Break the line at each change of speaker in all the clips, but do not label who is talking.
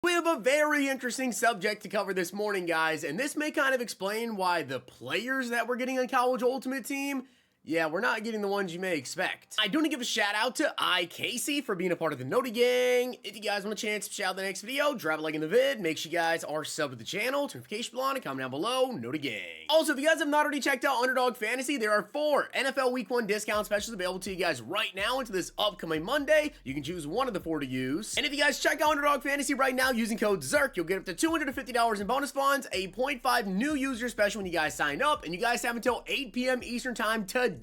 We have a very interesting subject to cover this morning, guys, and this may kind of explain why the players that we're getting on College Ultimate Team, yeah, we're not getting the ones you may expect. I do want to give a shout out to Casey for being a part of the Noti Gang. If you guys want a chance to shout out the next video, drop a like in the vid. Make sure you guys are subbed to the channel, notification bell on, and comment down below, Noti Gang. Also, if you guys have not already checked out Underdog Fantasy, there are 4 NFL Week 1 discount specials available to you guys right now into this upcoming Monday. You can choose one of the 4 to use. And if you guys check out Underdog Fantasy right now using code ZERK, you'll get up to $250 in bonus funds, a 0.5 new user special when you guys sign up, and you guys have until 8 p.m. Eastern time today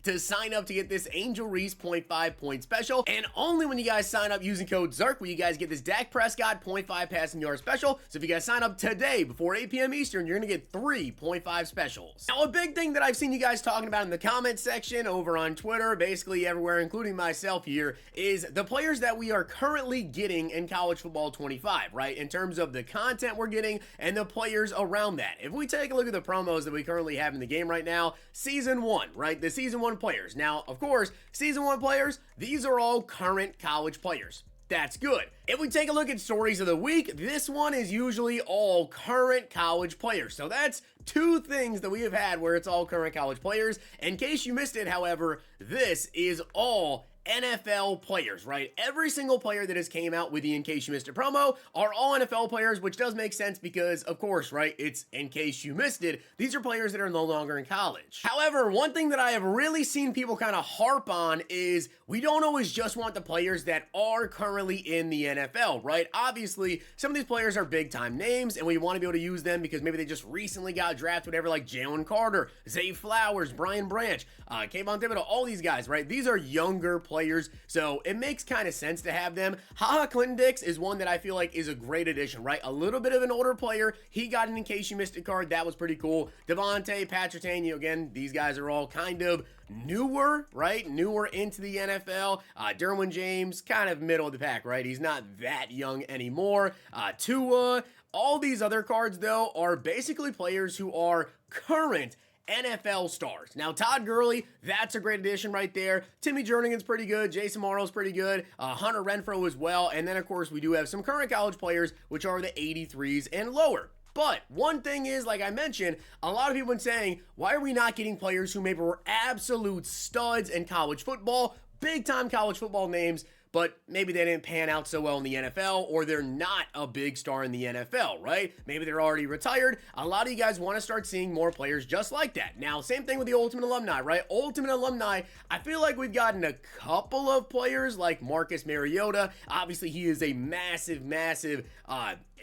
to sign up to get this Angel Reese 0.5 point special, and only when you guys sign up using code ZERK will you guys get this Dak Prescott 0.5 passing yard special. So if you guys sign up today before 8 p.m. Eastern, you're gonna get 3 0.5 specials. Now, a big thing that I've seen you guys talking about in the comment section over on Twitter, basically everywhere, including myself here, is the players that we are currently getting in College Football 25, right? In terms of the content we're getting and the players around that. If we take a look at the promos that we currently have in the game right now, Season 1, right? The Season 1 players. Now, of course, Season 1 players, these are all current college players. That's good. If we take a look at stories of the week, this one is usually all current college players. So that's 2 things that we have had where it's all current college players. In case you missed it, however, this is all NFL players, right? Every single player that has came out with the In Case You Missed It promo are all NFL players, which does make sense because, of course, right, it's in case you missed it. These are players that are no longer in college. However, one thing that I have really seen people kind of harp on is we don't always just want the players that are currently in the NFL, right? Obviously, some of these players are big-time names, and we want to be able to use them because maybe they just recently got drafted, whatever, like Jalen Carter, Zay Flowers, Brian Branch, Kayvon Thibodeau, all these guys, right? These are younger players, so it makes kind of sense to have them. Haha Clinton Dix is one that I feel like is a great addition, right? A little bit of an older player. He got an In Case You Missed It card. That was pretty cool. Devontae, Patrick Tanya, again, these guys are all kind of newer, right? Newer into the NFL. Derwin James, kind of middle of the pack, right? He's not that young anymore. Tua, all these other cards, though, are basically players who are current NFL stars. Now, Todd Gurley, that's a great addition right there. Timmy Jernigan's pretty good. Jason Morrow's pretty good. Hunter Renfrow as well. And then, of course, we do have some current college players, which are the 83s and lower. But one thing is, like I mentioned, a lot of people have been saying, why are we not getting players who maybe were absolute studs in college football, big-time college football names, but maybe they didn't pan out so well in the NFL, or they're not a big star in the NFL, right? Maybe they're already retired. A lot of you guys want to start seeing more players just like that. Now, same thing with the Ultimate Alumni, right? Ultimate Alumni, I feel like we've gotten a couple of players like Marcus Mariota. Obviously, he is a massive,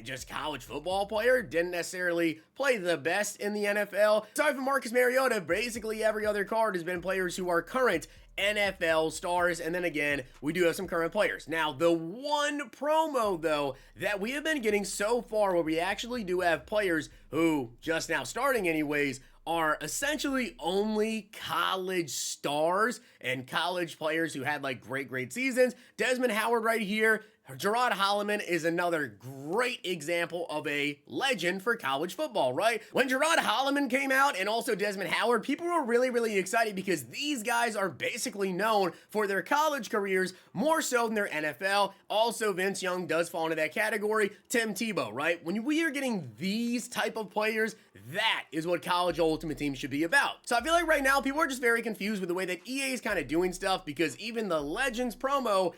just college football player. Didn't necessarily play the best in the NFL. Sorry for Marcus Mariota. Basically, every other card has been players who are current NFL stars, and then again, we do have some current players. Now, the one promo, though, that we have been getting so far where we actually do have players who, just now starting anyways, are essentially only college stars and college players who had like great seasons. Desmond Howard right here. Gerard Holliman is another great example of a legend for college football, right? When Gerard Holliman came out and also Desmond Howard, people were really excited because these guys are basically known for their college careers more so than their NFL. Also, Vince Young does fall into that category. Tim Tebow, right? When we are getting these type of players, that is what College Ultimate Team should be about. So I feel like right now people are just very confused with the way that EA is kind of doing stuff because even the Legends promo,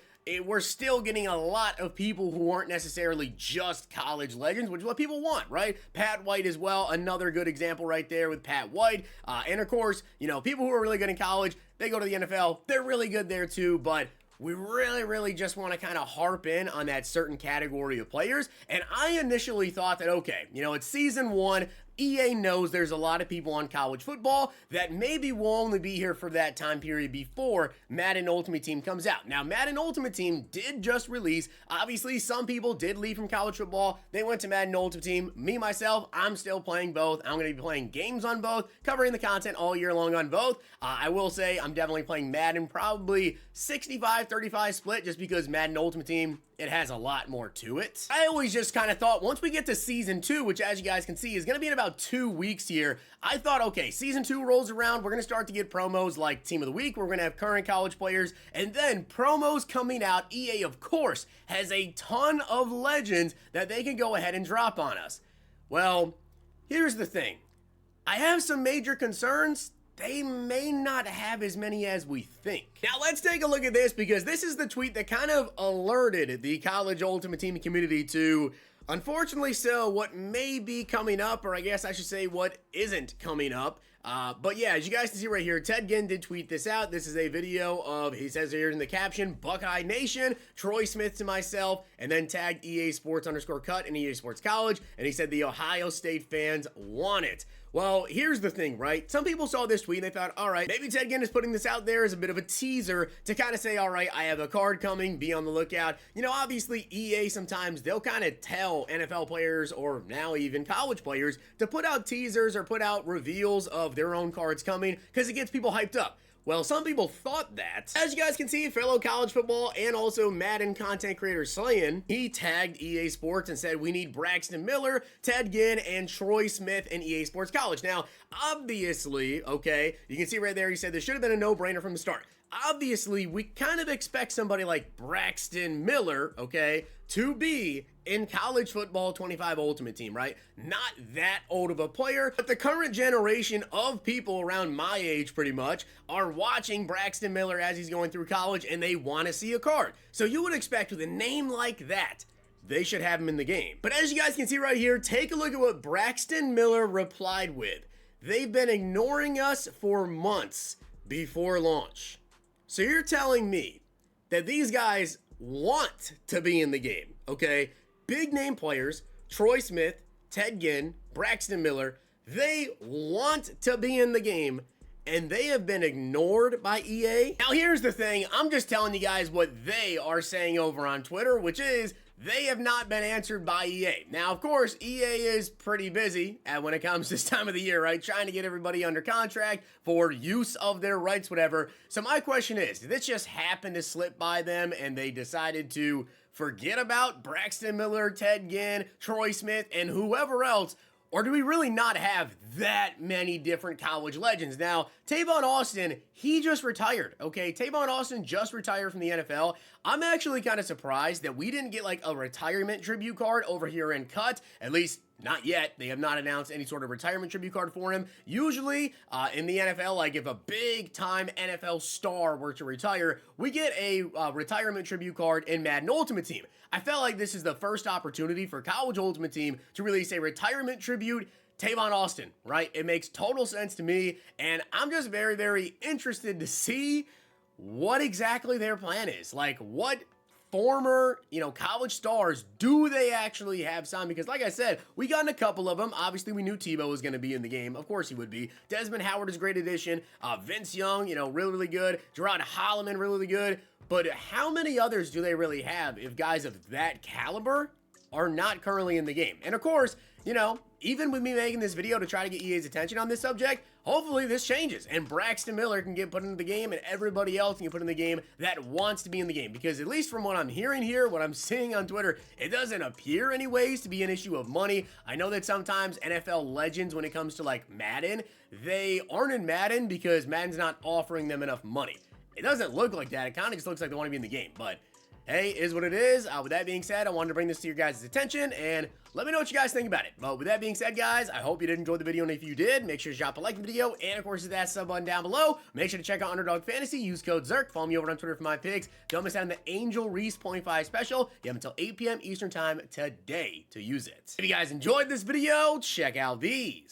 we're still getting a lot of people who aren't necessarily just college legends, which is what people want, right? Pat White as well, another good example right there with Pat White. And of course, you know, people who are really good in college, they go to the NFL, they're really good there too, but we really just want to kind of harp in on that certain category of players. And I initially thought that, okay, you know, it's Season 1, EA knows there's a lot of people on college football that maybe will only be here for that time period before Madden Ultimate Team comes out. Now, Madden Ultimate Team did just release. Obviously, some people did leave from college football. They went to Madden Ultimate Team. Me, myself, I'm still playing both. I'm going to be playing games on both, covering the content all year long on both. I will say I'm definitely playing Madden, probably 65-35 split, just because Madden Ultimate Team it has a lot more to it. I always just kind of thought once we get to season 2, which as you guys can see is going to be in about 2 weeks here, I thought, okay, season 2 rolls around, we're going to start to get promos like Team of the Week, we're going to have current college players, and then promos coming out. EA, of course, has a ton of legends that they can go ahead and drop on us. Well, here's the thing. I have some major concerns. They may not have as many as we think. Now let's take a look at this, because this is the tweet that kind of alerted the College Ultimate Team community to, unfortunately so, what may be coming up, or I guess I should say what isn't coming up. But yeah, as you guys can see right here, Ted Ginn did tweet this out. This is a video of, he says here in the caption, Buckeye Nation, Troy Smith to myself, and then tagged EA Sports _cut and EA Sports College, and he said the Ohio State fans want it. Well, here's the thing, right? Some people saw this tweet and they thought, all right, maybe Ted Ginn is putting this out there as a bit of a teaser to kind of say, all right, I have a card coming, be on the lookout. You know, obviously EA sometimes they'll kind of tell NFL players, or now even college players, to put out teasers or put out reveals of their own cards coming because it gets people hyped up. Well, some people thought that. As you guys can see, fellow college football and also Madden content creator Slayin, he tagged EA Sports and said, we need Braxton Miller, Ted Ginn, and Troy Smith in EA Sports College. Now, obviously, okay, you can see right there, he said this should have been a no-brainer from the start. Obviously, we kind of expect somebody like Braxton Miller, okay, to be in college football 25 Ultimate Team, right? Not that old of a player, but the current generation of people around my age pretty much are watching Braxton Miller as he's going through college, and they want to see a card. So you would expect with a name like that, they should have him in the game. But as you guys can see right here, take a look at what Braxton Miller replied with. They've been ignoring us for months before launch. So you're telling me that these guys want to be in the game, okay? Big name players, Troy Smith, Ted Ginn, Braxton Miller, they want to be in the game, and they have been ignored by EA. Now here's the thing, I'm just telling you guys what they are saying over on Twitter, which is they have not been answered by EA. Now, of course, EA is pretty busy when it comes this time of the year, right? Trying to get everybody under contract for use of their rights, whatever. So my question is, did this just happen to slip by them and they decided to forget about Braxton Miller, Ted Ginn, Troy Smith, and whoever else? Or do we really not have that many different college legends? Now, Tavon Austin, he just retired, okay? Tavon Austin just retired from the NFL. I'm actually kind of surprised that we didn't get like a retirement tribute card over here in Cut, at least not yet. They have not announced any sort of retirement tribute card for him. Usually in the NFL, like if a big time NFL star were to retire, we get a retirement tribute card in Madden Ultimate Team. I felt like this is the first opportunity for College Ultimate Team to release a retirement tribute Tavon Austin, right? It makes total sense to me, and I'm just very, very interested to see what exactly their plan is. Like, what former, college stars do they actually have signed? Because like I said, we got a couple of them. Obviously, we knew Tebow was going to be in the game. Of course he would be. Desmond Howard is a great addition. Vince Young, really, really good. Gerard Holloman, really, really good. But how many others do they really have if guys of that caliber are not currently in the game? And of course, even with me making this video to try to get EA's attention on this subject, hopefully this changes and Braxton Miller can get put into the game and everybody else can get put in the game that wants to be in the game. Because at least from what I'm hearing here, what I'm seeing on Twitter, it doesn't appear anyways to be an issue of money. I know that sometimes NFL legends, when it comes to like Madden, they aren't in Madden because Madden's not offering them enough money. It doesn't look like that. It kind of just looks like they want to be in the game. But hey, is what it is. With that being said, I wanted to bring this to your guys' attention and let me know what you guys think about it. But with that being said, guys, I hope you did enjoy the video, and if you did, make sure to drop a like on the video, and of course, hit that sub button down below. Make sure to check out Underdog Fantasy, use code ZERK, follow me over on Twitter for my picks. Don't miss out on the Angel Reese 0.5 special. You have until 8 p.m. Eastern time today to use it. If you guys enjoyed this video, check out these.